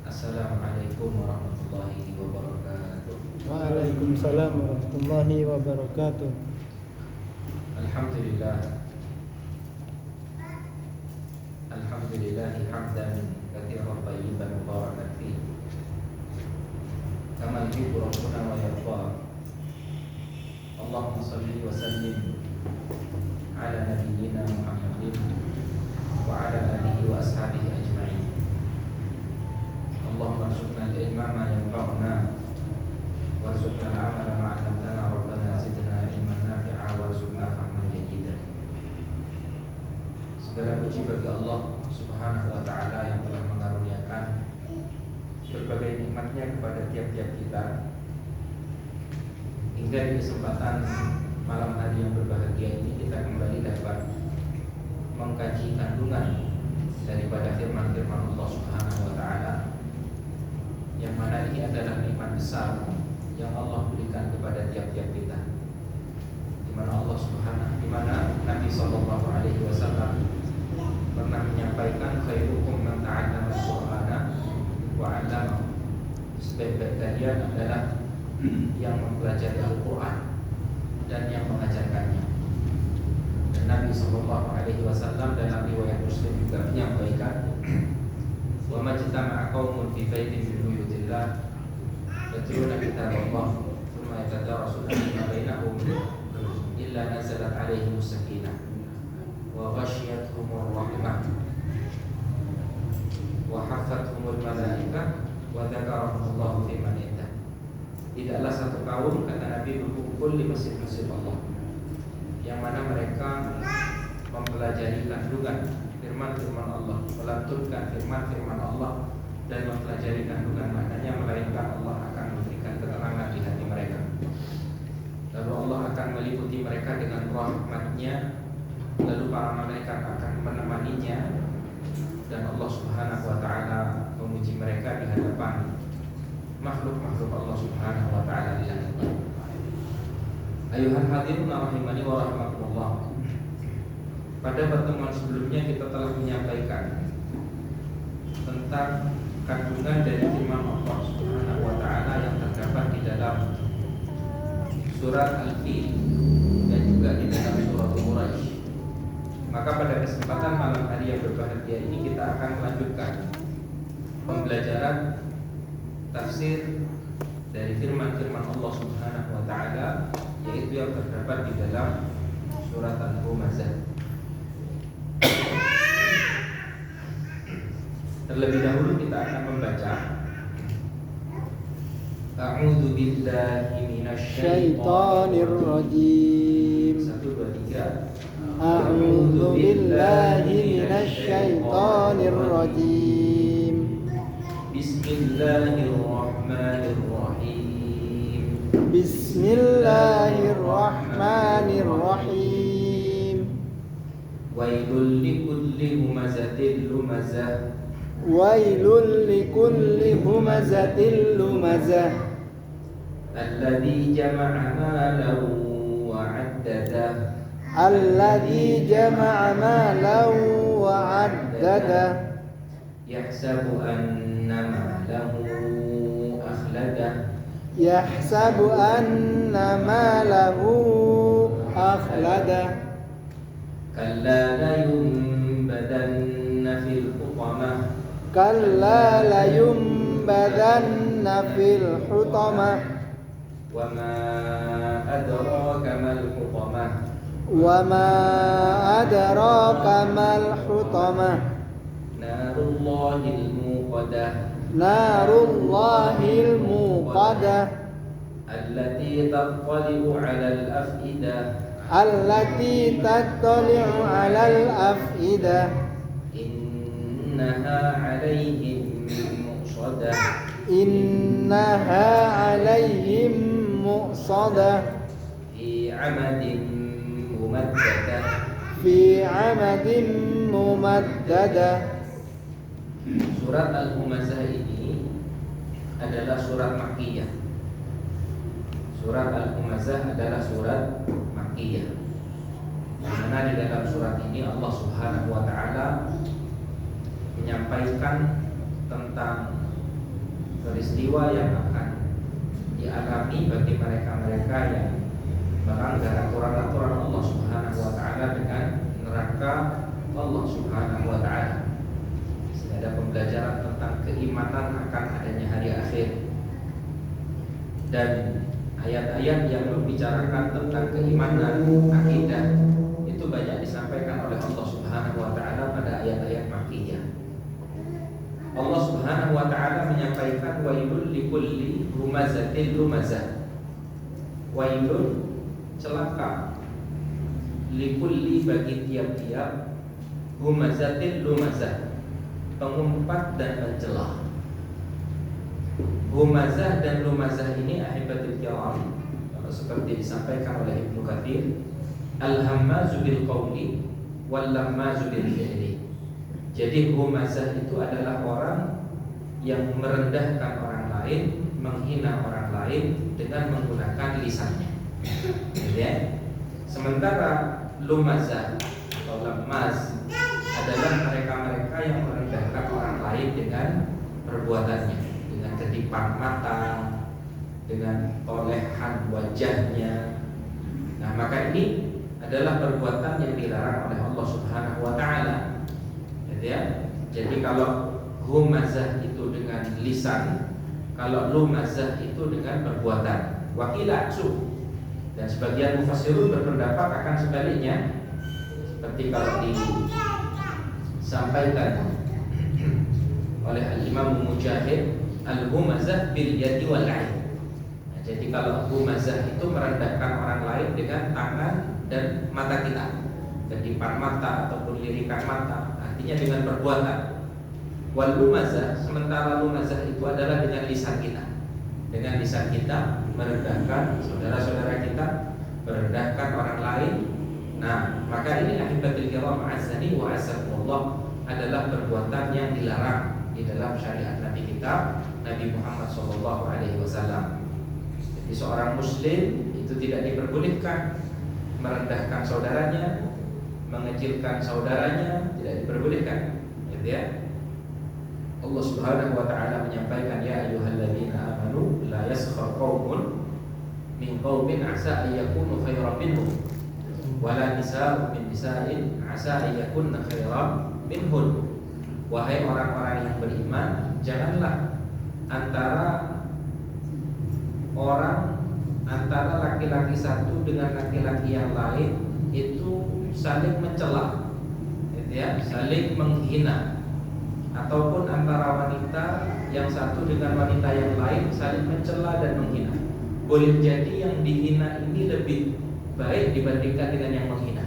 Assalamualaikum warahmatullahi wabarakatuh. Waalaikumsalam warahmatullahi wabarakatuh. Alhamdulillah. Alhamdulillahi hamdan katsiran thayyiban mubarakan fihi. Kama yuhibbu rabbuna wa yarda. Allahumma shalli wa sallim ala nabiyyina Muhammadin wa ala alihi wa ashabihi ajma'in. Allahumma arzuqna al-ilma ma yanfa'una warzuqna al-amala ma 'allamtana rabbana zidna ilman nafi'a warzuqna fahman jadidan. Segala puji bagi Allah Subhanahu wa ta'ala yang telah mengaruniakan berbagai nikmatnya kepada tiap-tiap kita, hingga di kesempatan malam hari yang berbahagia ini kita kembali dapat mengkaji kandungan daripada firman-firman Allah Subhanahu wa ta'ala, yang mana ini adalah nikmat besar yang Allah berikan kepada tiap-tiap kita, di mana Nabi Sallallahu Alaihi Wasallam pernah menyampaikan khairukum man ta'allama al-Qur'ana wa 'allamahu. Sebaik-baik kalian adalah yang mempelajari Al-Quran dan yang mengajarkannya. Dan Nabi Sallallahu Alaihi Wasallam dalam riwayat Muslim juga menyampaikan, wa majtama'a qaumun fi baitin min buyutillah yatluna kitaballah thumma yatadarasuna fima bainahum illa nazalat 'alaihimus sakinah wa ghashiyatuhumur rahmah wa haffathumul malaikah wa dzakarahumullahu fi man indah. Tidaklah satu kaum, kata Nabi, berkumpul di masjid-masjid Allah, yang mana mereka mempelajari kandungan firman-firman Allah, melantunkan firman-firman Allah dan mempelajari kandungan maknanya, melainkan Allah akan memberikan keterangan di hati mereka. Lalu Allah akan meliputi mereka dengan rahmat-Nya, lalu para malaikat akan menemaninya, dan Allah Subhanahu wa ta'ala memuji mereka di hadapan makhluk-makhluk Allah Subhanahu wa ta'ala di langit. Ayuhan hadirin rahimani wa rahimakumullah. Pada pertemuan sebelumnya kita telah menyampaikan tentang kandungan dari firman Allah Subhanahu wa ta'ala yang terdapat di dalam surat Al-Fil dan juga di dalam surat Quraisy. Maka pada kesempatan malam hari yang berbahagia ini kita akan melanjutkan pembelajaran tafsir dari firman-firman Allah Subhanahu wa ta'ala, yaitu yang terdapat di dalam surat Al-Humazah. Terlebih dahulu kita akan membaca A'udzu billahi minasyaitonir rajim. 1 2 3. A'udzu billahi minasyaitonir rajim. Bismillahirrahmanirrahim. Bismillahirrahmanirrahim. Wailul likulli humazatil lumazah. Wailul likulli humazatil lumazah. Alladzi jama'a malan wa 'addadah. Alladzi jama'a malan wa 'addadah. Yahsabu anna malahu akhladah. Yahsabu anna malahu akhladah. Kalla layunbadanna fil hutamah. Kalla layunbadanna fil hutamah. Wa ma adraka mal hutamah. Wa ma adraka mal hutamah. Narullahil muqadah. Narullahil muqadah. Allati tattali'u 'alal af'idah. Allati tattali'u 'alal af'idah. Innaha 'alaihim muqsadah. Innaha 'alaihim muqsadah. Fi 'amadin mumaddadah. Fi 'amadin mumaddadah. Surat Al-Humazah ini adalah surat Makkiyah. Surat Al-Humazah adalah surat Makkiyah, di mana di dalam surat ini Allah Subhanahu wa ta'ala menyampaikan tentang peristiwa yang akan dialami bagi mereka-mereka yang melanggar aturan-aturan Allah Subhanahu wa taala dengan neraka Allah Subhanahu wa taala. Ada pembelajaran tentang keimanan akan adanya hari akhir dan ayat-ayat yang membicarakan tentang keimanan, akidah itu banyak disampaikan oleh Allah Subhanahu wa taala pada ayat-ayat makkiyah. Allah Subhanahu wa taala menyampaikan wailul likulli humazatil lumazah. Wailun, celaka, likulli, bagi tiap-tiap, humazatil lumazah, pengumpat dan pencela. Humazah dan lumazah ini ahibatul kiram, seperti disampaikan oleh Ibnu Katsir, al-hammazu bil qawli wal lammazu bil fi'li. Jadi humazah itu adalah orang yang merendahkan orang lain, menghina orang lain dengan menggunakan lisannya. Ya. Sementara lumazah atau lammaz adalah mereka-mereka yang merendahkan orang lain dengan perbuatannya, dengan kedipan mata, dengan tolehan wajahnya. Nah, maka ini adalah perbuatan yang dilarang oleh Allah Subhanahu wa taala. Ya. Jadi kalau humazah itu dengan lisan, kalau lumazah itu dengan perbuatan. Wakila aksu. Dan sebagian mufassirun berpendapat akan sebaliknya, seperti kalau disampaikan oleh Al-Imam Mujahid, al-humazah bil yadi wal ain. Nah, jadi kalau humazah itu merendahkan orang lain dengan tangan dan mata kita, kedipan mata ataupun lirikan mata, artinya dengan perbuatan. Wal lumazah, sementara lumazah itu adalah dengan lisan kita. Dengan lisan kita merendahkan saudara-saudara kita, merendahkan orang lain. Nah, maka ini ahibatul kiram azani wa azakumullah adalah perbuatan yang dilarang di dalam syariat Nabi kita, Nabi Muhammad SAW. Jadi seorang muslim itu tidak diperbolehkan merendahkan saudaranya, mengecilkan saudaranya, tidak diperbolehkan. Gitu ya. Allah Subhanahu wa taala menyampaikan, ya ayyuhalladzina amanu la yaskhar qaumun min qaumin asa ay yakunu khairan minhum wala nisaa'un min nisa'in asa ay yakunna khairan minhun. Wahai orang-orang yang beriman, janganlah antara laki-laki satu dengan laki-laki yang lain itu saling mencela, gitu ya, saling menghina, ataupun antara wanita yang satu dengan wanita yang lain saling mencela dan menghina. Boleh jadi yang dihina ini lebih baik dibandingkan dengan yang menghina,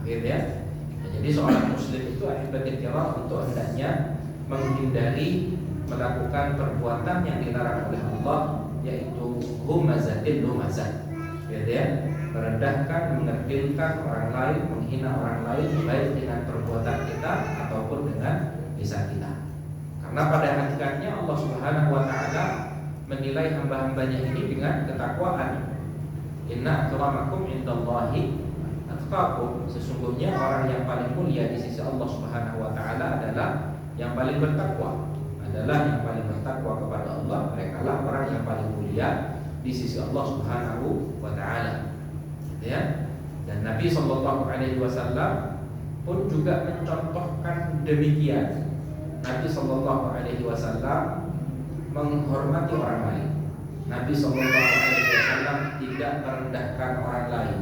gitu ya. Nah, jadi seorang muslim itu ahibatul kiram untuk hendaknya menghindari melakukan perbuatan yang dilarang oleh Allah, yaitu humazatil lumazah, gitu ya, merendahkan, mengecilkan orang lain, menghina orang lain, baik dengan perbuatan kita ataupun dengan lisan kita. Karena pada hakikatnya Allah Subhanahu wa taala menilai hamba-hambanya ini dengan ketakwaan. Inna akramakum indallahi atqakum. Sesungguhnya orang yang paling mulia di sisi Allah Subhanahu wa taala adalah yang paling bertakwa. Adalah yang paling bertakwa kepada Allah, merekalah orang yang paling mulia di sisi Allah Subhanahu wa taala. Ya. Dan Nabi sallallahu alaihi wasallam pun juga mencontohkan demikian. Nabi sallallahu alaihi wasallam menghormati orang lain. Nabi sallallahu alaihi wasallam tidak merendahkan orang lain.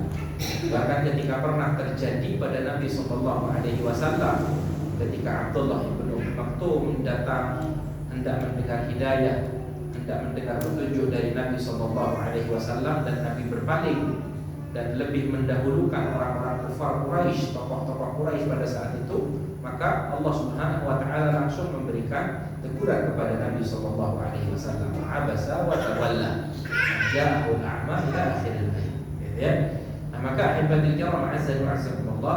Bahkan ketika pernah terjadi pada Nabi sallallahu alaihi wasallam, ketika Abdullah bin Maktum datang hendak mendengar hidayah, hendak mendengar petunjuk dari Nabi sallallahu alaihi wasallam, dan Nabi berpaling dan lebih mendahulukan orang-orang kufar Quraisy, tokoh-tokoh Quraisy pada saat itu, maka Allah Subhanahu wa taala langsung memberikan teguran kepada Nabi sallallahu alaihi wasallam, abasa wa tawalla, ja'ahul a'ma ila akhiril ayat. Ya. Nah, maka ahibatul kiram azza wa jalla,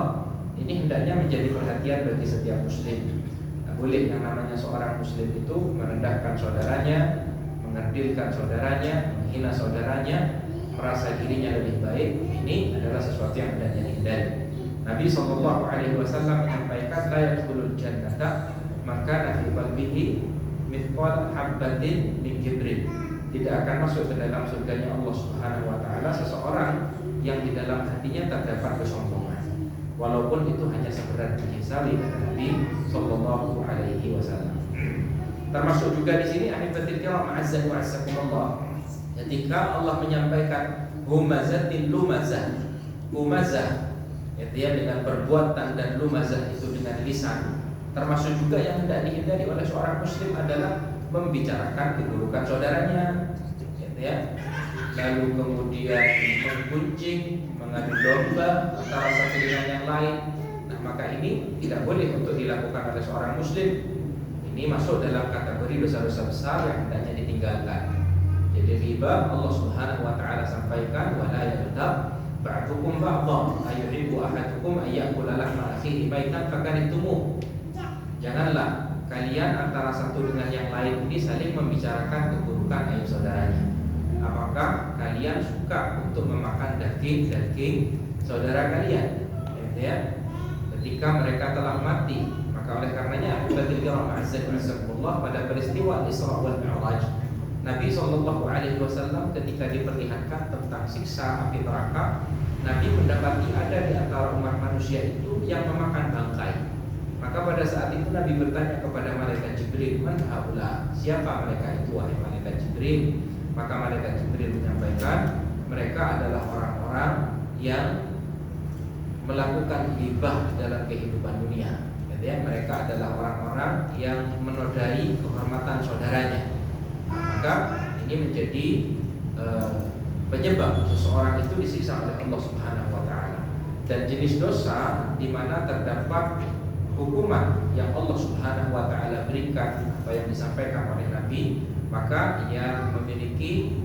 ini hendaknya menjadi perhatian bagi setiap muslim. Nah, boleh yang namanya seorang muslim itu merendahkan saudaranya, mengerdilkan saudaranya, menghina saudaranya, merasa dirinya lebih baik. Ini adalah sesuatu yang hendaknya dihindari. Nabi sallallahu alaihi wasallam menyampaikan, la yadkhulul jannata man kana fi qalbihi mithqal habbatin min kibrin. Tidak akan masuk ke dalam surganya Allah Subhanahu wa taala seseorang yang di dalam hatinya terdapat kesombongan, walaupun itu hanya seberat biji sawi, kata Nabi sallallahu alaihi wasallam. Termasuk juga di sini ahibatil kiram azza wa jalla, ketika Allah menyampaikan humazatin lumazah, humazah itu ya dengan perbuatan dan lumazah itu dengan lisan. Termasuk juga yang tidak dihindari oleh seorang muslim adalah membicarakan keburukan saudaranya, gitu ya. Lalu kemudian menggunjing, mengadu domba antara satu dengan yang lain. Nah, maka ini tidak boleh untuk dilakukan oleh seorang muslim. Ini masuk dalam kategori dosa-dosa besar yang hendaknya ditinggalkan. Jadi riba Allah Subhanahu wa taala sampaikan wala yaghtab ba'dukum ba'dhan ayuhibbu ahadukum ayyakula lahma akhihi maitan fakarihtumuh. Janganlah kalian antara satu dengan yang lain ini saling membicarakan keburukan aib saudaranya. Apakah kalian suka untuk memakan daging saudara kalian? Ya, ketika mereka telah mati, maka oleh karenanya pada peristiwa Isra wal Mi'raj, Nabi SAW ketika diperlihatkan tentang siksa api neraka, Nabi mendapati ada di antara umat manusia itu yang memakan bangkai. Maka pada saat itu Nabi bertanya kepada malaikat Jibril, "Man haula?" Siapa mereka itu, wahai malaikat Jibril? Maka malaikat Jibril menyampaikan, mereka adalah orang-orang yang melakukan ghibah dalam kehidupan dunia. Jadi mereka adalah orang-orang yang menodai kehormatan saudaranya. Maka ini menjadi penyebab seseorang itu disiksa oleh Allah Subhanahu wa taala. Dan jenis dosa di mana terdapat hukuman yang Allah Subhanahu wa taala berikan apa yang disampaikan oleh Nabi, maka ia memiliki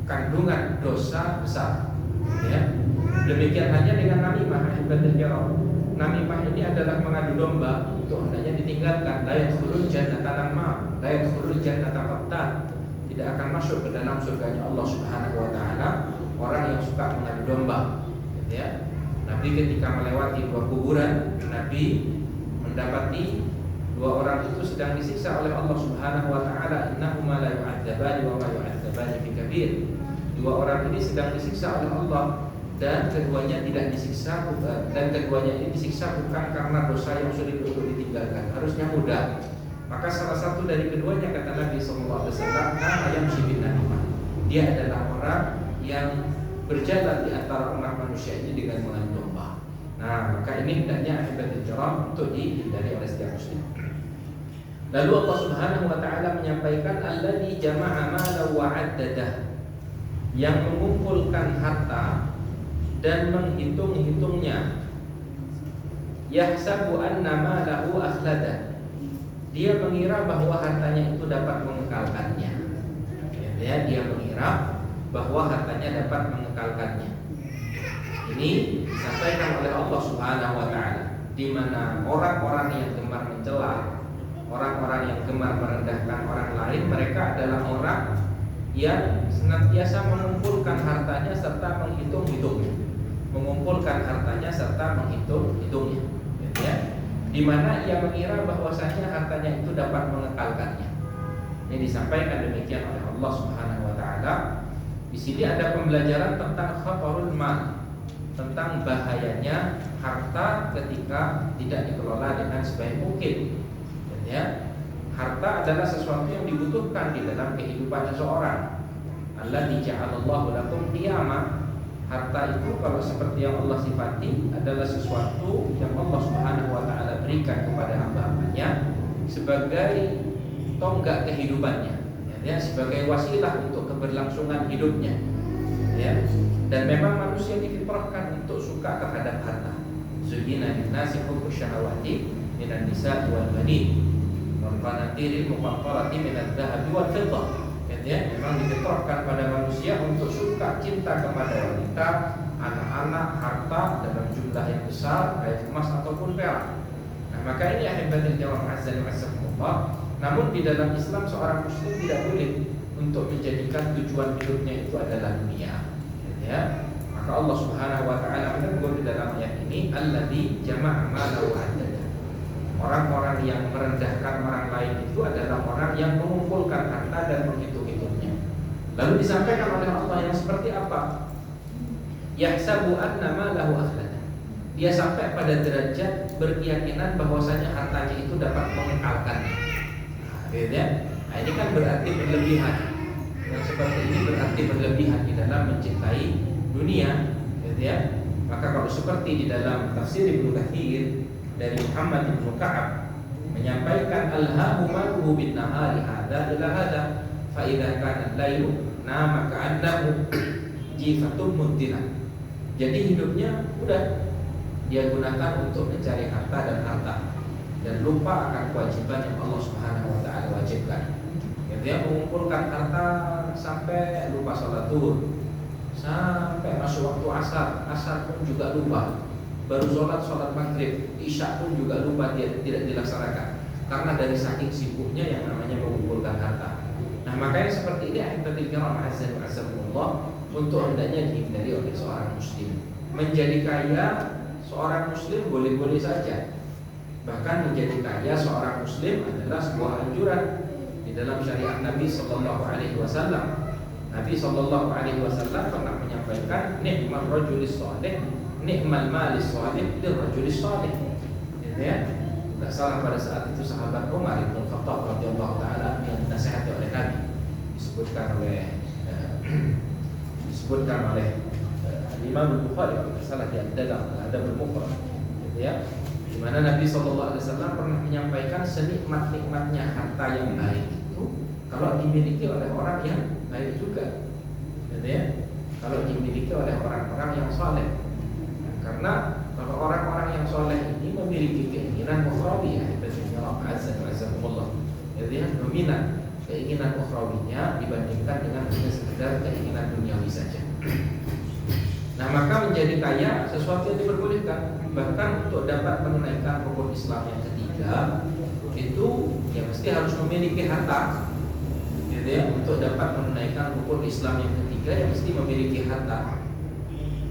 kandungan dosa besar. Ya. Demikian hanya dengan namimah. Namimah ini adalah mengadu domba, untuk hendaknya ditinggalkan. La yadkhulul jannata namam, la yadkhulul jannata qattan. Tidak akan masuk ke dalam surganya Allah Subhanahu wa taala orang yang suka mengadu domba. Ya. Nabi ketika melewati dua kuburan, Nabi mendapati dua orang itu sedang disiksa oleh Allah Subhanahu wa taala. Innahuma la yu'adzabani wa ma yu'adzabani fi kabir. Dua orang ini sedang disiksa oleh Allah dan keduanya tidak disiksa, dan keduanya ini disiksa bukan karena dosa yang sulit untuk ditinggalkan, harusnya mudah. Maka salah satu dari keduanya, kata Nabi sallallahu alaihi wasallam, ayam syibin namimah. Dia adalah orang yang berjalan di antara umat manusia ini dengan mengadu domba. Nah, maka ini hendaknya akibat kiram untuk dihindari oleh setiap muslim. Lalu Allah Subhanahu wa taala menyampaikan alladzi jama'a malan wa 'addadah, yang mengumpulkan harta dan menghitung-hitungnya. Yahsabu anna malahu akhlada, dia mengira bahwa hartanya itu dapat mengekalkannya. Ya, dia mengira bahwa hartanya dapat mengekalkannya. Ini disampaikan oleh Allah Subhanahu wa taala, di mana orang-orang yang gemar mencela, orang-orang yang gemar merendahkan orang lain, mereka adalah orang yang senantiasa mengumpulkan hartanya serta menghitung-hitungnya. Mengumpulkan hartanya serta menghitung-hitungnya. Ya. Di mana ia mengira bahwasanya hartanya itu dapat mengekalkannya. Ini disampaikan demikian oleh Allah Subhanahu wa taala. Di sini ada pembelajaran tentang khatarul mal, tentang bahayanya harta ketika tidak dikelola dengan sebaik mungkin. Ya, harta adalah sesuatu yang dibutuhkan di dalam kehidupan seseorang. Alladzi ja'alallahu lakum qiyamah. Harta itu kalau seperti yang Allah sifati adalah sesuatu yang Allah Subhanahu wa taala berikan kepada hamba-hambanya sebagai tonggak kehidupannya. Ya, sebagai wasilah untuk keberlangsungan hidupnya. Ya. Dan memang manusia difitrahkan untuk suka terhadap harta. Zuyyina lin-nasi hubbu syahawati minan nisa'i wal banin wal qanatiril muqattarati minadh dhahabi wal fiddah. Ya, memang difitrahkan pada manusia untuk suka cinta kepada wanita, anak-anak, harta dalam jumlah yang besar, baik emas ataupun perak. Nah, maka ini ahibatul jawab azza wa jalla. Namun di dalam Islam seorang muslim tidak boleh untuk menjadikan tujuan hidupnya itu adalah dunia. Ya. Maka Allah Subhanahu wa taala menegur di dalam ayat ini alladzi jama'a malan wa 'addada. Orang-orang yang merendahkan orang lain itu adalah orang yang mengumpulkan harta dan menghitung-hitungnya. Lalu disampaikan oleh Allah yang seperti apa? Yahsabu anna malahu akhlada. Dia sampai pada derajat berkeyakinan bahwasanya hartanya itu dapat mengekalkannya. Nah, ini kan berarti berlebihan. Yang seperti ini berarti berlebihan di dalam mencintai dunia, gitu ya. Maka kalau seperti di dalam tafsir Ibnu Katsir dari Muhammad bin Ka'ab menyampaikan alhamu maluhu bin nahari hadza ila hadza fa idza kana al-lailu nama ka'annahu jifatun muntina. Jadi hidupnya udah dia gunakan untuk mencari harta dan lupa akan kewajiban yang Allah Subhanahu wa taala wajibkan. Dia mengumpulkan harta sampai lupa sholat zuhur, sampai masuk waktu asar pun juga lupa. Baru sholat maghrib, isya pun juga lupa, dia tidak dilaksanakan karena dari saking sibuknya yang namanya mengumpulkan harta. Nah, makanya seperti ini ahibbatil kiram azza wa jalla untuk hendaknya dihindari oleh seorang muslim. Menjadi kaya seorang muslim boleh-boleh saja. Bahkan menjadi kaya seorang muslim adalah sebuah anjuran di dalam syariat Nabi sallallahu alaihi wasallam. Nabi sallallahu alaihi wasallam pernah menyampaikan ni'mal rajulis salih, ni'mal malis salih lirrajulis salih. Ya, tidak salah pada saat itu sahabat Umar bin Khattab radhiyallahu taala yang dinasihati oleh Nabi disebutkan oleh Imam Bukhari kalau tidak salah di dalam Adabul Mufrad, ya, di mana Nabi sallallahu alaihi wasallam pernah menyampaikan senikmat-nikmatnya harta yang baik itu kalau dimiliki oleh orang yang baik juga, ya, kalau dimiliki oleh orang-orang yang saleh. Karena kalau orang-orang yang soleh ini memiliki keinginan ukhrawi, ya, dominan keinginan ukhrawinya dibandingkan dengan hanya sekedar keinginan duniawi saja. Nah, maka menjadi kaya sesuatu yang diperbolehkan. Bahkan untuk dapat menunaikan rukun Islam yang ketiga itu ya mesti harus memiliki harta. Gitu ya, untuk dapat menunaikan rukun Islam yang ketiga ya mesti memiliki harta.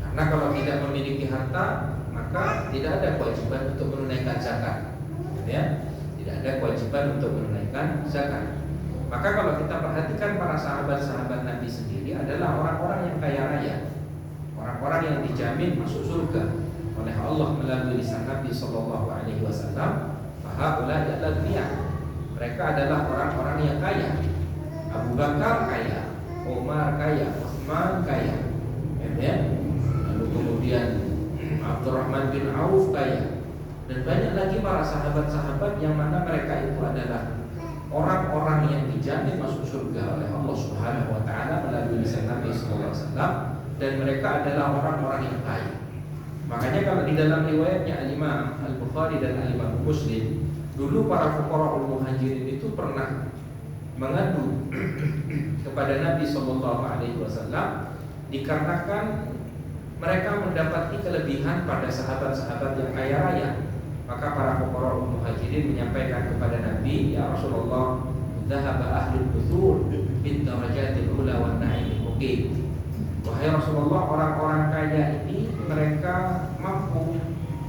Karena kalau tidak memiliki harta, maka tidak ada kewajiban untuk menunaikan zakat. Ya, tidak ada kewajiban untuk menunaikan zakat. Maka kalau kita perhatikan para sahabat-sahabat Nabi sendiri adalah orang-orang yang kaya raya, orang-orang yang dijamin masuk surga oleh Allah melalui lisan Nabi Sallallahu Alaihi Wasallam. Fahaula adalah mereka adalah orang-orang yang kaya. Abu Bakar kaya, Umar kaya, Utsman kaya, ya. Kemudian Abdurrahman bin Auf kaya, dan banyak lagi para sahabat-sahabat yang mana mereka itu adalah orang-orang yang dijamin masuk surga oleh Allah Subhanahu wa taala melalui lisan Nabi sallallahu alaihi wasallam, dan mereka adalah orang-orang yang kaya. Makanya kalau di dalam riwayatnya Al-Imam Al-Bukhari dan Al-Imam Muslim, dulu para fuqara'ul muhajirin itu pernah mengadu kepada Nabi sallallahu alaihi wasallam dikarenakan mereka mendapati kelebihan pada sahabat-sahabat yang kaya raya. Maka para fuqara'ul muhajirin menyampaikan kepada Nabi, "Ya Rasulullah, dhahaba ahlul duthur bid darajatil ula wan na'imil muqim." Wahai Rasulullah, orang-orang kaya ini mereka mampu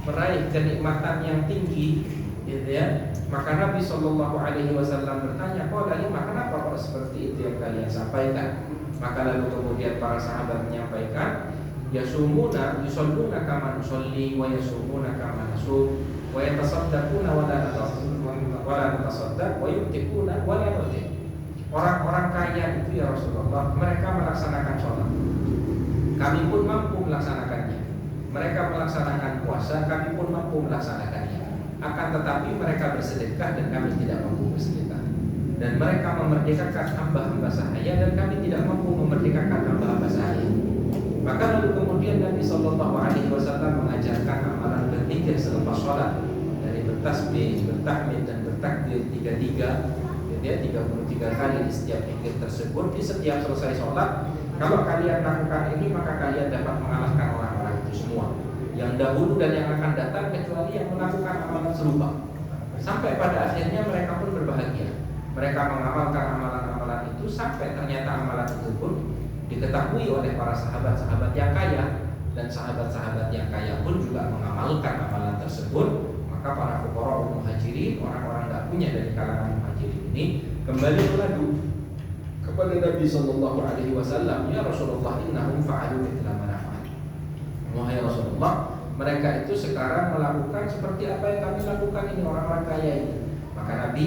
meraih kenikmatan yang tinggi, gitu ya. Maka Nabi sallallahu alaihi wasallam bertanya, "Qala lima, kenapa kok seperti itu yang kalian sampaikan?" Maka lalu kemudian para sahabat menyampaikan, "Yasumuna yusalluna kama nusalli wa yasumuna kama nasum wa yatasaddaquna wa la natasaddaq wa yunfiquna wa la nunfiq." Orang-orang kaya itu ya Rasulullah, mereka melaksanakan sholat, kami pun mampu melaksanakannya. Mereka melaksanakan puasa, kami pun mampu melaksanakannya. Akan tetapi mereka bersedekah dan kami tidak mampu bersedekah. Dan mereka memerdekakan hamba-hamba sahaya dan kami tidak mampu memerdekakan hamba-hamba sahaya. Maka lalu kemudian Nabi Sallallahu Alaihi Wasallam mengajarkan amalan berzikir selepas sholat, dari bertasbih, bertahmid dan bertakbir 33, ya 33 kali di setiap zikir tersebut. Di setiap selesai sholat, kalau kalian lakukan ini maka kalian dapat mengalahkan orang-orang itu semua yang dahulu dan yang akan datang, kecuali yang melakukan amalan serupa. Sampai pada akhirnya mereka pun berbahagia. Mereka mengamalkan amalan-amalan itu sampai ternyata amalan itu pun diketahui oleh para sahabat-sahabat yang kaya, dan sahabat-sahabat yang kaya pun juga mengamalkan amalan tersebut. Maka Maka para fuqara muhajirin, orang-orang tidak punya dari kalangan muhajirin ini kembali mengadu kepada Nabi sallallahu alaihi wasallam, "Ya Rasulullah, innahum fa'alu mithla ma naf'al." Wahai Rasulullah, mereka itu sekarang melakukan seperti apa yang kami lakukan ini, orang-orang kaya ini. Maka Nabi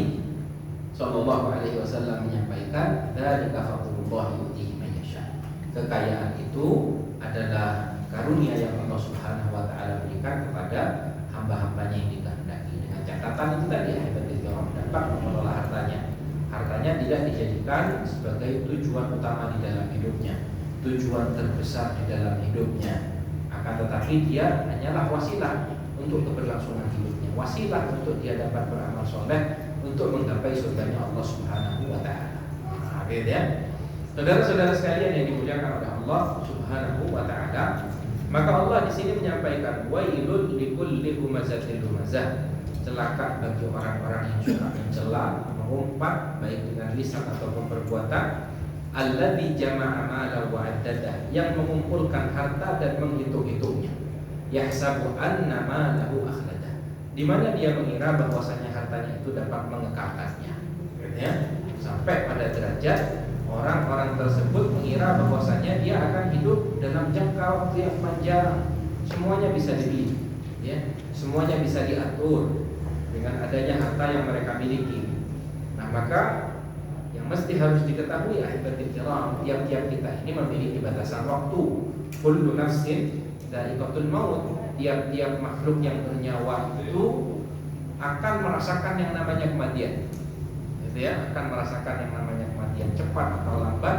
sallallahu alaihi wasallam menyampaikan, "Dzalika fadlullah yu'tihi man yasha." Kekayaan itu adalah karunia yang Allah Subhanahu wa taala berikan kepada hamba-hambanya yang dikehendaki. Dengan catatan itu tadi, orang dapat mengelola hartanya. Hartanya tidak dijadikan sebagai tujuan utama di dalam hidupnya, tujuan terbesar di dalam hidupnya. Akan tetapi dia hanyalah wasilah untuk keberlangsungan hidupnya, wasilah untuk dia dapat beramal soleh untuk menggapai surganya Allah Subhanahu wa taala. Nah, gitu ya. Saudara-saudara sekalian yang dimuliakan oleh Allah Subhanahu wa taala, maka Allah di sini menyampaikan wailul likulli humazatil lumazah. Celaka bagi orang-orang yang suka mencela, mengumpat baik dengan lisan ataupun perbuatan. Alladzi jama'a mala wa addada, yang mengumpulkan harta dan menghitung-hitungnya. Yahsabu anna malahu akhlada, di mana dia mengira bahwasanya hartanya itu dapat mengekalkannya. Ya, sampai pada derajat orang-orang tersebut mengira bahwasanya dia akan hidup dalam jangka waktu yang panjang, semuanya bisa dibeli, ya, semuanya bisa diatur dengan adanya harta yang mereka miliki. Nah, maka yang mesti harus diketahui ahibatul kiram, tiap-tiap kita ini memiliki batasan waktu. Kullu nafsin dha'iqatul maut, tiap-tiap makhluk yang bernyawa itu akan merasakan yang namanya kematian. Gitu ya, akan merasakan yang namanya kematian, cepat atau lambat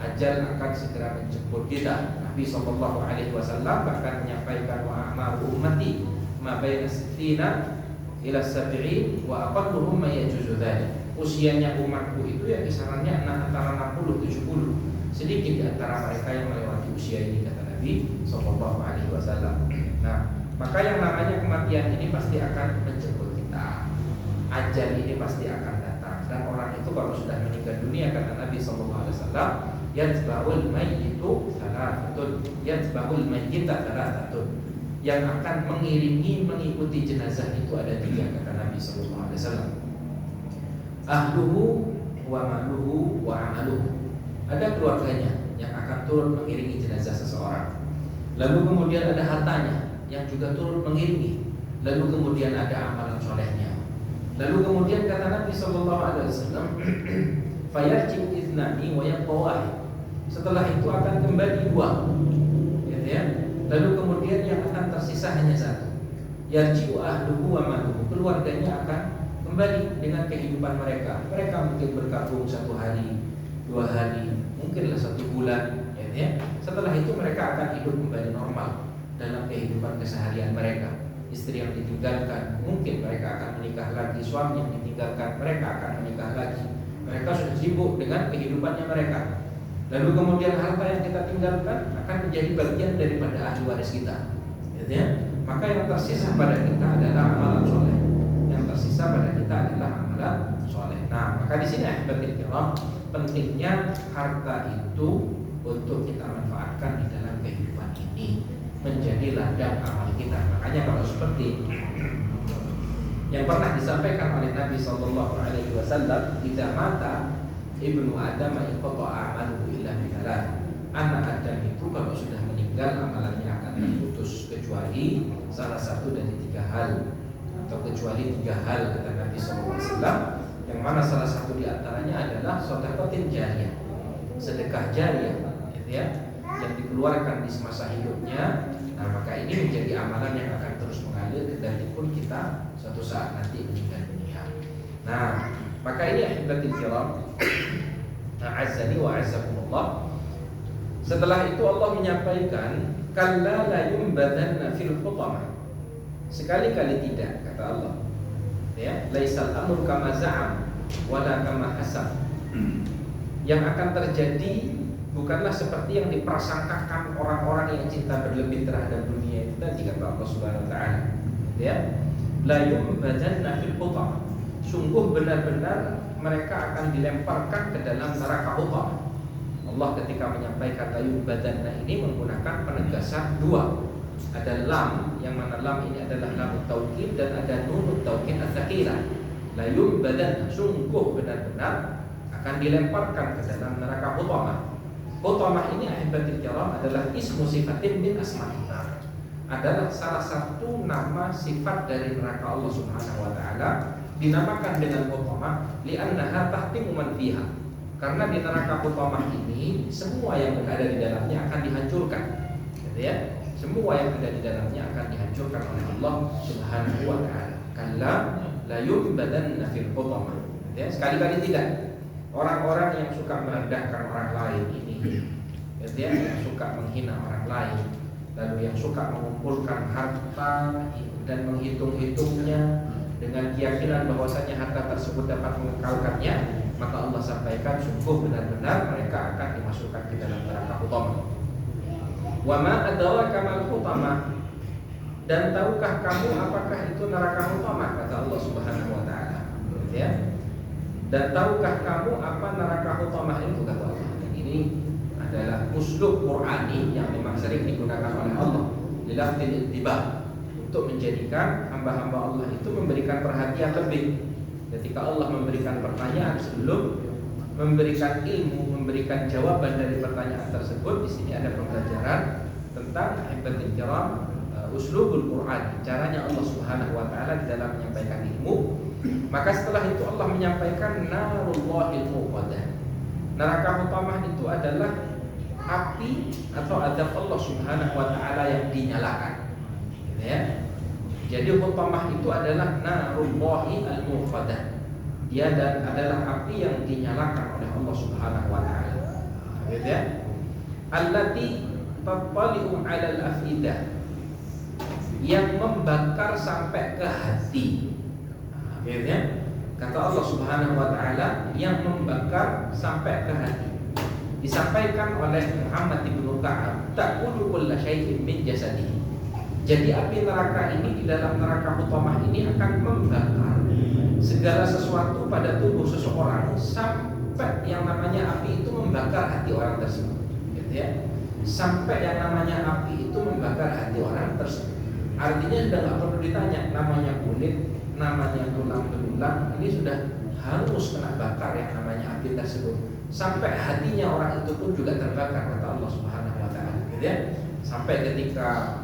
ajal akan segera menjemput kita. Nabi sallallahu alaihi wasallam bahkan menyampaikan, wa a'maru ummati ma baina sittina ila 70 wa aqalluhum ma yajuzu dzalik. Usianya umatku itu ya kisarannya antara 60-70. Sedikit di antara mereka yang melewati usia ini, kata Nabi sallallahu alaihi wasallam. Nah, maka yang namanya kematian ini pasti akan menjemput kita. Ajal ini pasti akan datang, dan orang itu kalau sudah meninggal dunia, kata Nabi sallallahu alaihi wasallam, yatba'ul mayyitu thalathatun, yatba'ul mayyita thalathatun, yang akan mengiringi, mengikuti jenazah itu ada 3, kata Nabi sallallahu alaihi wasallam. Ahluhu wa maluhu wa amaluhu, ada keluarganya yang akan turut mengiringi jenazah seseorang. Lalu kemudian ada hartanya yang juga turut mengiringi. Lalu kemudian ada amalan solehnya. Lalu kemudian kata Nabi sallallahu alaihi wasallam, fayarji'u ithnani wa yabqa wahid. Setelah itu akan kembali 2. Gitu ya. Lalu kemudian yang akan tersisa hanya 1. Yarji'u ahluhu wa maluhu, keluarganya akan kembali dengan kehidupan mereka. Mereka mungkin berkabung 1 hari, 2 hari, mungkinlah 1 bulan, ya. Setelah itu mereka akan hidup kembali normal dalam kehidupan keseharian mereka. Istri yang ditinggalkan, mungkin mereka akan menikah lagi. Suami yang ditinggalkan, mereka akan menikah lagi. Mereka sudah sibuk dengan kehidupannya mereka. Lalu kemudian harta yang kita tinggalkan akan menjadi bagian daripada ahli waris kita, ya. Maka yang tersisa pada kita adalah amalan soleh. Tersisa pada kita adalah amalan soleh. Nah, maka di sini pentingnya harta itu untuk kita manfaatkan di dalam kehidupan ini, menjadi ladang amal kita. Makanya kalau seperti yang pernah disampaikan oleh Nabi sallallahu alaihi wasallam, "Idza mata ibnu Adam inqata'a amaluhu illa bi thalath." Anak Adam itu kalau sudah meninggal amalannya akan terputus kecuali salah satu dari 3 hal, atau kecuali 3 hal, kata Nabi SAW, yang mana salah satu di antaranya adalah sedekah jariyah, sedekah jariyah, gitu ya, yang dikeluarkan di semasa hidupnya. Nah, maka ini menjadi amalan yang akan terus mengalir ketika kita suatu saat nanti meninggal dunia. Nah, maka ini ahibatul kiram, a'azzani wa a'azzakumullah. Setelah itu Allah menyampaikan, kalla la yumbadanna fil hutamah. Sekali-kali tidak, kata Allah, ya, laisal amru kama za'am wala kama hasab. Yang akan terjadi bukanlah seperti yang diprasangkakan orang-orang yang cinta berlebih terhadap dunia itu tadi, kata Allah Subhanahu wa taala, ya. La yumbadanna fil hutamah. Sungguh benar-benar mereka akan dilemparkan ke dalam neraka hutamah. Allah ketika menyampaikan la yumbadanna ini menggunakan penegasan 2. Ada lam, yang mana lam ini adalah lam taukid, dan ada nun taukid as-saqilah. La yumbadan, sungguh benar-benar akan dilemparkan ke dalam neraka hutamah. Hutamah ini ahibatil kiram adalah ismu sifatin min asma'illah, adalah salah satu nama sifat dari neraka Allah Subhanahu wa taala, dinamakan dengan hutamah li'annaha tahtimu man fiha, karena di neraka hutamah ini semua yang berada di dalamnya akan dihancurkan, gitu ya. Semua yang ada di dalamnya akan dihancurkan oleh Allah Subhanahu wa taala. Kalla la yumbadanna fil hutamah. Ya, sekali-kali tidak. Orang-orang yang suka merendahkan orang lain ini, gitu ya, yang suka menghina orang lain, lalu yang suka mengumpulkan harta dan menghitung-hitungnya dengan keyakinan bahwasanya harta tersebut dapat mengekalkannya, maka Allah sampaikan sungguh benar-benar mereka akan dimasukkan ke dalam neraka hutamah. Wa ma adraka mal hutamah, dan tahukah kamu apakah itu neraka hutamah, kata Allah Subhanahu wa taala, ya. Dan tahukah kamu apa neraka hutamah itu, kata Allah. Dan ini adalah uslub Qur'ani yang memang sering digunakan oleh Allah lilafzil ittibah, untuk menjadikan hamba-hamba Allah itu memberikan perhatian lebih ketika Allah memberikan pertanyaan sebelum memberikan ilmu, memberikan jawaban dari pertanyaan tersebut. Di sini ada pembelajaran tentang ahibatul kiram, uslubul Quran, caranya Allah Subhanahu wa taala di dalam menyampaikan ilmu. Maka setelah itu Allah menyampaikan narullahil muqaddah. Neraka hutamah itu adalah api atau azab Allah Subhanahu wa taala yang dinyalakan. Ya. Jadi hutamah itu adalah narullahi al-muqaddah. Dia adalah api yang dinyalakan oleh Allah Subhanahu wa taala. Gitu ya. Allati tattali'u 'alal afidah, yang membakar sampai ke hati. Gitu ya. Kata Allah Subhanahu wa taala, yang membakar sampai ke hati. Disampaikan oleh Muhammad ibnu Ka'ab, ta'kulu kulla syai'in min jasadihi. Jadi api neraka ini, di dalam neraka hutamah ini akan membakar segala sesuatu pada tubuh seseorang sampai yang namanya api itu membakar hati orang tersebut, gitu ya. Sampai yang namanya api itu membakar hati orang tersebut. Artinya sudah nggak perlu ditanya, namanya kulit, namanya tulang belulang, ini sudah hangus kena bakar yang namanya api tersebut. Sampai hatinya orang itu pun juga terbakar, kata Allah Subhanahu wa taala, gitu ya. Sampai ketika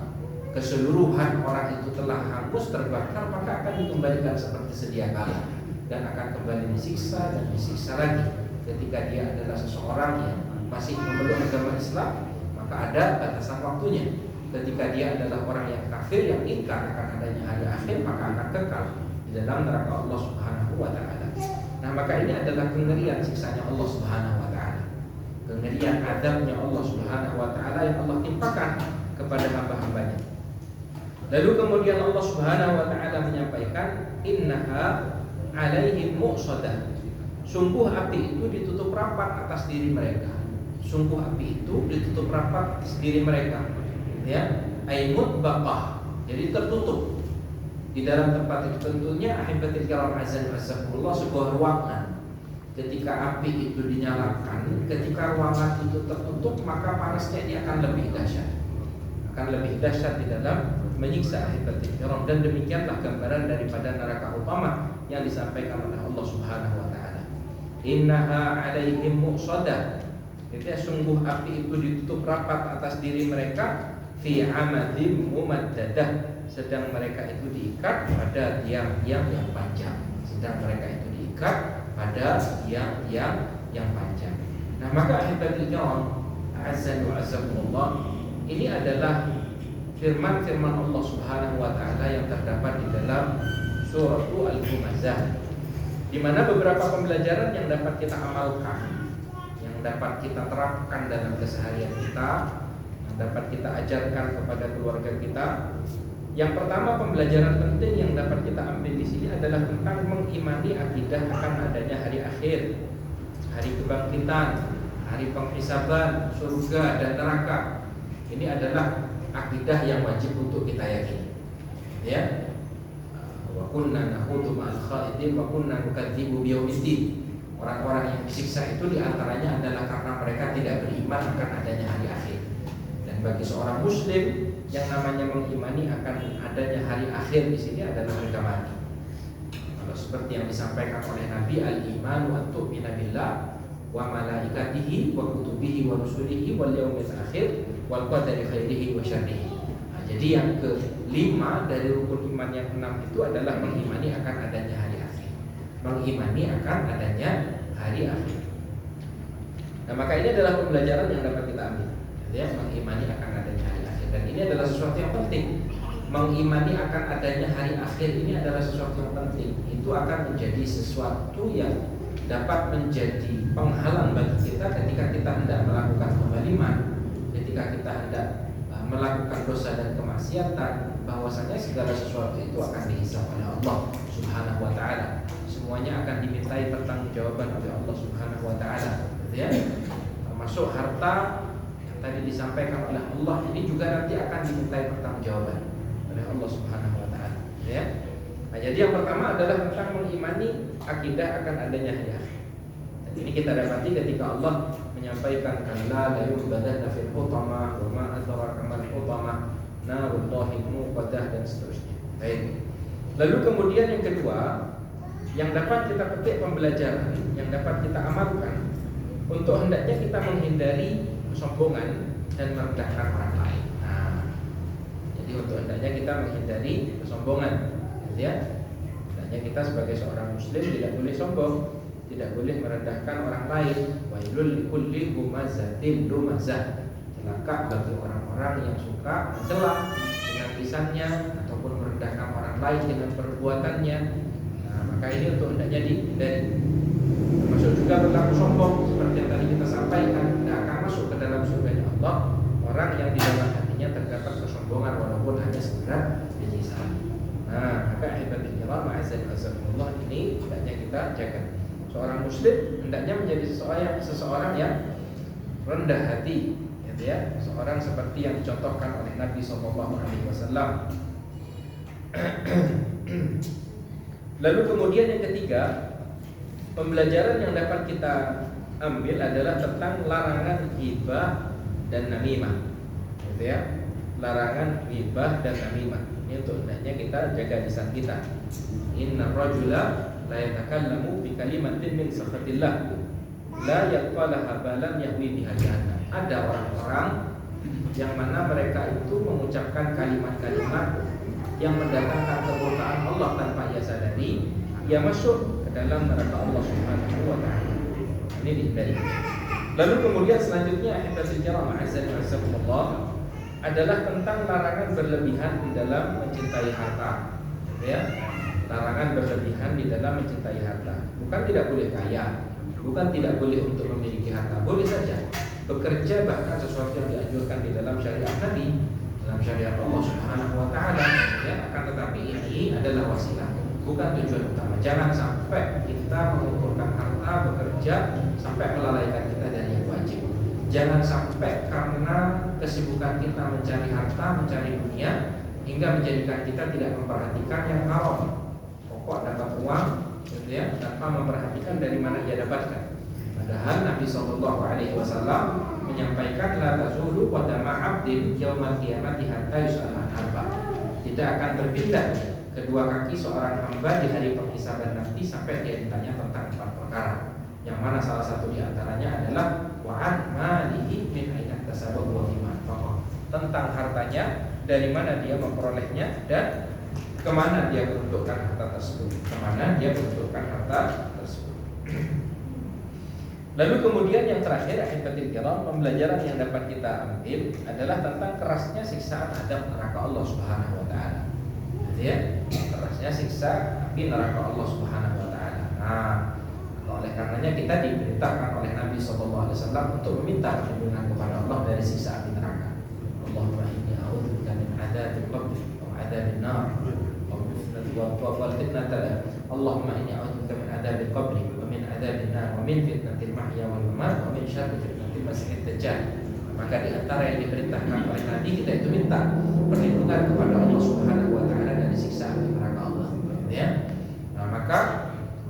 keseluruhan orang itu telah hangus terbakar, maka akan dikembalikan seperti sedia kala dan akan kembali disiksa dan disiksa lagi. Ketika dia adalah seseorang yang masih memeluk agama Islam, maka ada batasan waktunya. Ketika dia adalah orang yang kafir, yang ingkar akan adanya hari akhir, maka akan kekal di dalam neraka Allah Subhanahu wa taala. Nah, maka ini adalah kengerian siksanya Allah Subhanahu wa taala, kengerian azabnya Allah Subhanahu wa taala yang Allah timpakan kepada hamba-hambanya. Lalu kemudian Allah Subhanahu wa taala menyampaikan, innaha 'alaihim mu'sadah. Sungguh api itu ditutup rapat atas diri mereka. Sungguh api itu ditutup rapat atas diri mereka. Ya, aimut baqah. Jadi tertutup. Di dalam tempat itu tentunya ahibatil kiram azan wasakumullah, sebuah ruangan. Ketika api itu dinyalakan, ketika ruangan itu tertutup, maka panasnya dia akan lebih dahsyat. Akan lebih dahsyat di dalam menyiksa ahibatil kiram. Dan demikianlah gambaran daripada neraka hutamah yang disampaikan oleh Allah Subhanahu wa taala. Innaha 'alaihim mu'sadah. Itu ya, sungguh api itu ditutup rapat atas diri mereka fi amadim mumaddadah, sedang mereka itu diikat pada tiang-tiang yang panjang. Sedang mereka itu diikat pada tiang-tiang yang panjang. Nah, maka ahibatil kiram azza wa azakumullah, ini adalah firman-firman Allah Subhanahu wa taala yang terdapat di dalam surah Al-Humazah, di mana beberapa pembelajaran yang dapat kita amalkan, yang dapat kita terapkan dalam keseharian kita, yang dapat kita ajarkan kepada keluarga kita. Yang pertama, pembelajaran penting yang dapat kita ambil di sini adalah tentang mengimani akidah akan adanya hari akhir, hari kebangkitan, hari penghisaban, surga dan neraka. Ini adalah akidah yang wajib untuk kita yakini. Ya. Wa kunna nahudu ma'al khaidin wa kunna nukadzibu biyaumiddin. Orang-orang yang disiksa itu diantaranya adalah karena mereka tidak beriman akan adanya hari akhir. Dan bagi seorang muslim, yang namanya mengimani akan adanya hari akhir di sini adalah harga mati. Kalau seperti yang disampaikan oleh Nabi, al-imanu an tu'mina billah wa malaikatihi wa kutubihi wa rusulihi wal yaumil akhir wal qadari khairihi wa syarrihi. Jadi yang kelima dari rukun iman yang 6 itu adalah mengimani akan adanya hari akhir. Mengimani akan adanya hari akhir. Nah, maka ini adalah pembelajaran yang dapat kita ambil. Ya, mengimani akan adanya hari akhir. Dan ini adalah sesuatu yang penting. Mengimani akan adanya hari akhir ini adalah sesuatu yang penting. Itu akan menjadi sesuatu yang dapat menjadi penghalang bagi kita ketika kita hendak melakukan kezaliman, ketika kita hendak melakukan dosa dan kemaksiatan, bahwasanya segala sesuatu itu akan dihisab oleh Allah Subhanahu wa taala. Semuanya akan dimintai pertanggungjawaban oleh Allah Subhanahu wa taala. Ya. Termasuk harta yang tadi disampaikan oleh Allah ini juga nanti akan dimintai pertanggungjawaban oleh Allah Subhanahu wa taala. Ya. Nah, jadi yang pertama adalah tentang mengimani akidah akan adanya hari akhir. Dan ini kita dapati ketika Allah menyampaikan kalla la yu'badanna fil hutama wa ma adraka mal hutama narullahi muqaddah dan seterusnya. Baik. Lalu kemudian yang kedua yang dapat kita petik pembelajaran, yang dapat kita amalkan untuk hendaknya kita menghindari kesombongan dan merendahkan orang lain. Nah, jadi untuk hendaknya kita menghindari kesombongan, ya. Hendaknya kita sebagai seorang muslim tidak boleh sombong, tidak boleh merendahkan orang lain. Wailul likulli humazatin lumazah. Celaka bagi orang-orang yang suka mencela dengan lisannya ataupun merendahkan orang lain dengan perbuatannya. Nah, maka ini untuk hendaknya dihindari. Termasuk juga berlaku sombong seperti yang tadi kita sampaikan, tidak akan masuk ke dalam surganya Allah orang yang di dalam hatinya terdapat kesombongan walaupun hanya sekedar lisan. Nah, maka ibadah kiram ma'azzakumullah ini hendaknya kita jaga. Seorang muslim hendaknya menjadi seseorang yang rendah hati, ya, seorang seperti yang dicontohkan oleh Nabi SAW. Lalu kemudian yang ketiga, pembelajaran yang dapat kita ambil adalah tentang larangan ghibah dan namimah, ya, larangan ghibah dan namimah. Ini untuk hendaknya kita jaga lisan kita. Inna rajula la yatakallamu bi kalimatin min sakhatillah la yaqalaha balan yahwi biha jahannam. Ada orang-orang yang mana mereka itu mengucapkan kalimat-kalimat yang mendatangkan kemurkaan Allah tanpa ia sadari, ia masuk ke dalam neraka Allah Subhanahu wa taala. Ini dihindari. Lalu kemudian selanjutnya ahibbatul kiram azzakumullah adalah tentang larangan berlebihan di dalam mencintai harta. Ya. Larangan berlebihan di dalam mencintai harta. Bukan tidak boleh kaya, bukan tidak boleh untuk memiliki harta. Boleh saja bekerja, bahkan sesuatu yang dianjurkan di dalam syariat Nabi, dalam syariat Allah Subhanahu wa taala, ya, akan tetapi ini adalah wasilah, bukan tujuan utama. Jangan sampai kita mengumpulkan harta, bekerja sampai melalaikan kita dari yang wajib. Jangan sampai karena kesibukan kita mencari harta, mencari dunia, hingga menjadikan kita tidak memperhatikan yang haram. Pokok dapat uang, ya, tanpa memperhatikan dari mana ia dapatkan. Padahal Nabi SAW menyampaikan la tazulu qadama 'abdin yaumal qiyamati hatta yus'al an arba. Tidak akan berpindah kedua kaki seorang hamba di hari penghisaban nanti sampai dia ditanya tentang 4 perkara. Yang mana salah satu di antaranya adalah wa'an malihi min aina tasabbahu wa fima anfaqa. Tentang hartanya, dari mana dia memperolehnya dan kemana dia peruntukkan harta tersebut. Kemana dia peruntukkan harta tersebut. Lalu kemudian yang terakhir, ahibbatul kiram, pembelajaran yang dapat kita ambil adalah tentang kerasnya siksaan adab neraka Allah Subhanahu wa taala. Ya, kerasnya siksa api neraka Allah Subhanahu wa taala. Nah, oleh karenanya kita diperintahkan oleh Nabi SAW untuk meminta perlindungan kepada Allah dari siksa api neraka. Allahumma inni a'udzubika min adzabil qabr wa adzabil nar wa fitnatal. Allahumma inni a'udzubika min adzabil qabr wa min adzabil nar wa min fitnatil mahya wal mamat wa min syarri fitnatil masiihid dajjal. Maka di antara yang diperintahkan oleh Nabi, kita itu minta perlindungan kepada Allah Subhanahu wa taala dari siksa api neraka Allah. Ya. Nah, maka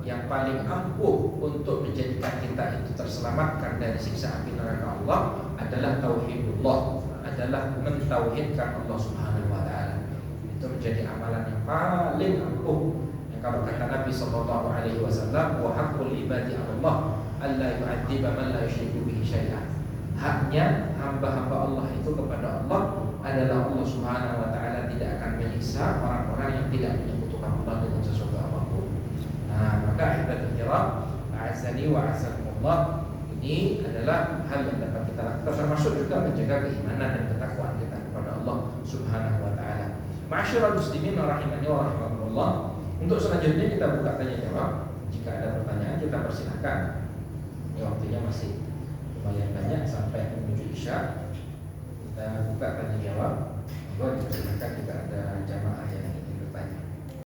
yang paling ampuh untuk menjadikan kita itu terselamatkan dari siksa api neraka Allah adalah tauhidullah, adalah mentauhidkan Allah Subhanahu wa taala. Itu menjadi amalan yang paling ampuh. Yang kalau kata Nabi sallallahu alaihi wasallam, wa haqqul ibadi 'ala Allah alla yu'adziba man la yusyriku bihi syai'an. Haknya hamba-hamba Allah itu kepada Allah adalah Allah Subhanahu wa taala tidak akan menyiksa orang-orang yang tidak menyekutukan Allah dengan sesuatu apapun. Nah, maka ibadah kiram, a'azzani wa a'azzakumullah, ini adalah hal yang dapat kita lakukan, termasuk juga menjaga keimanan dan ketakwaan kita kepada Allah Subhanahu wa taala. Ma'asyiral muslimin rahimani wa rahimakumullah. Untuk selanjutnya kita buka tanya jawab. Jika ada pertanyaan kita persilahkan. Ini waktunya masih lumayan banyak sampai menuju Isya. Kita buka tanya jawab. Monggo dipersilakan jika ada jamaah yang